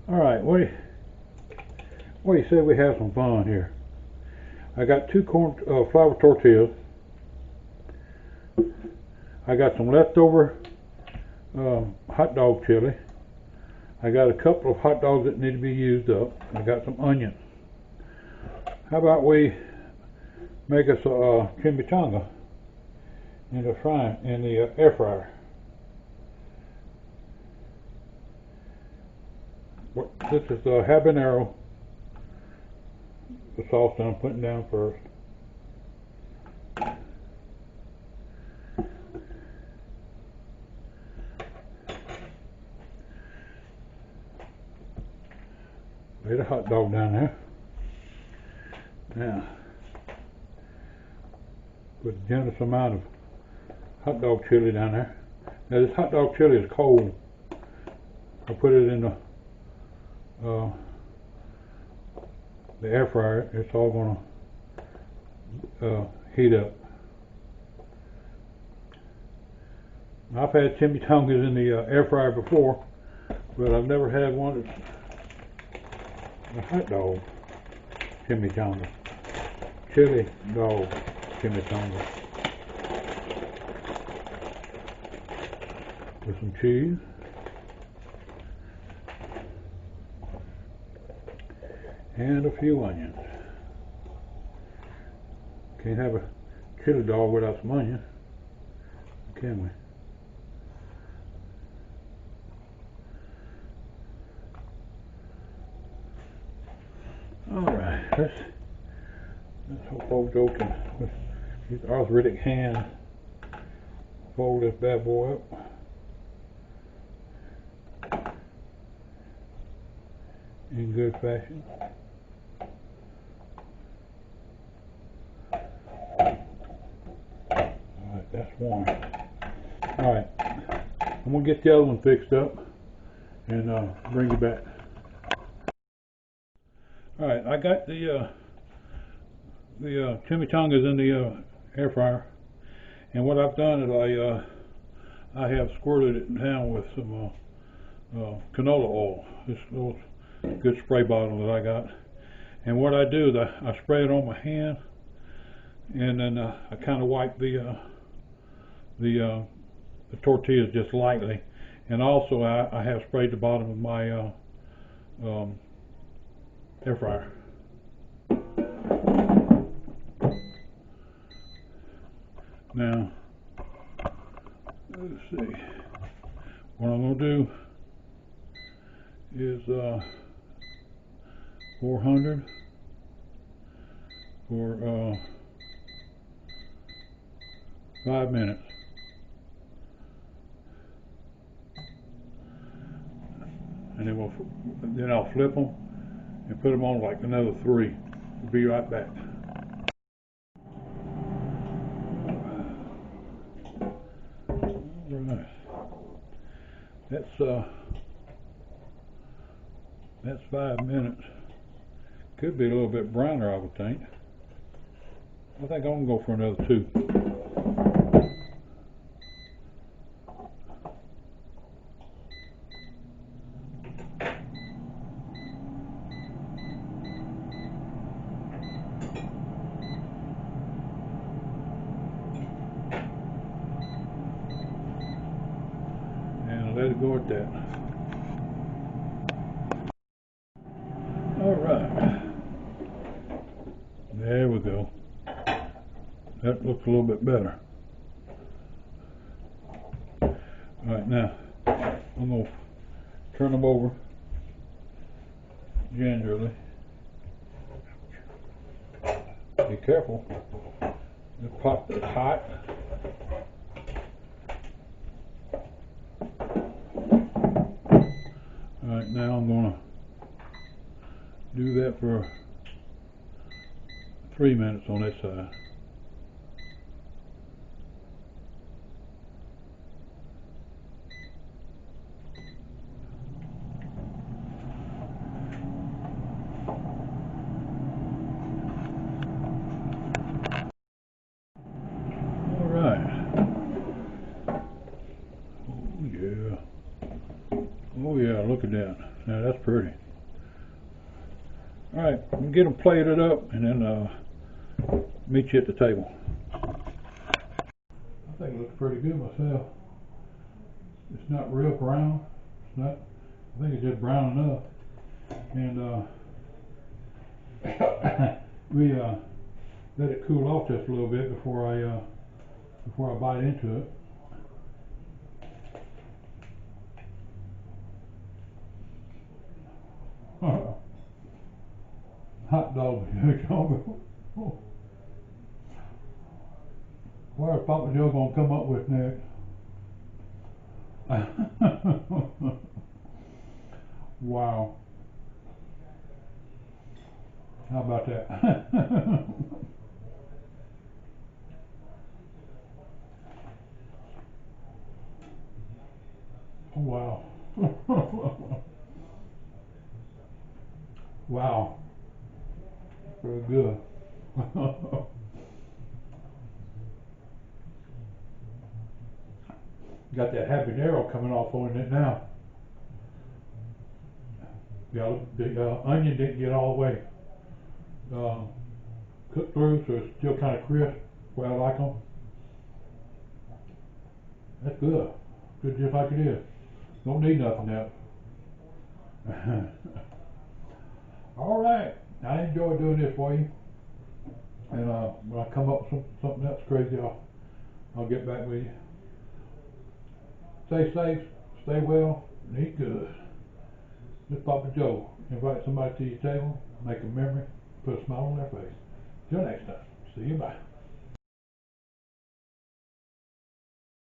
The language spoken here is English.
Alright, what do you say we have some fun here? I got two flour tortillas. I got some leftover hot dog chili. I got a couple of hot dogs that need to be used up. I got some onion. How about we make us a chimichanga in the air fryer? This is the habanero, the sauce that I'm putting down first. Lay the hot dog down there. Now, put a generous amount of hot dog chili down there. Now this hot dog chili is cold. I put it in the air fryer. It's all gonna heat up. I've had chimichangas in the air fryer before, but I've never had one that's a hot dog chimichanga. Chili dog chimichanga. With some cheese. And a few onions. Can't have a chili dog without some onions, can we? Alright, let's hope old Joe can, with his arthritic hand, fold this bad boy up. In good fashion. Alright, that's one. Alright, I'm going to get the other one fixed up and bring you back. Alright, I got the chimichangas in the air fryer, and what I've done is I have squirted it down with some canola oil. This little good spray bottle that I got, and what I do is I spray it on my hand, and then I kind of wipe the tortillas just lightly, and also I have sprayed the bottom of my air fryer. Now let's see, what I'm going to do is 400 for 5 minutes. And then I'll flip them and put them on like another 3. We'll be right back. Alright. That's 5 minutes. Could be a little bit browner, I would think. I think I'm going to go for another 2. And let it go at that. Alright. There we go. That looks a little bit better. Alright, now I'm going to turn them over gingerly. Be careful. The pot is hot. Alright, now I'm going to do that for 3 minutes on this side. Oh yeah, look at that. Now that's pretty. All right, we'll get them plated up and then meet you at the table. I think it looks pretty good myself. It's not real brown. It's not. I think it's just brown enough. And we let it cool off just a little bit before I bite into it. Hot dog chimichanga. What is Papa Joe gonna come up with next? Wow. How about that? Wow. Wow. Very good. Got that habanero coming off on it now. Yeah, the onion didn't get all the way cooked through, so it's still kind of crisp where I like them. That's good. Good just like it is. Don't need nothing else. All right. I enjoy doing this for you. And when I come up with something else crazy, I'll get back with you. Stay safe, stay well, and eat good. This is Papa Joe. Invite somebody to your table, make a memory, put a smile on their face. Till next time. See you, bye.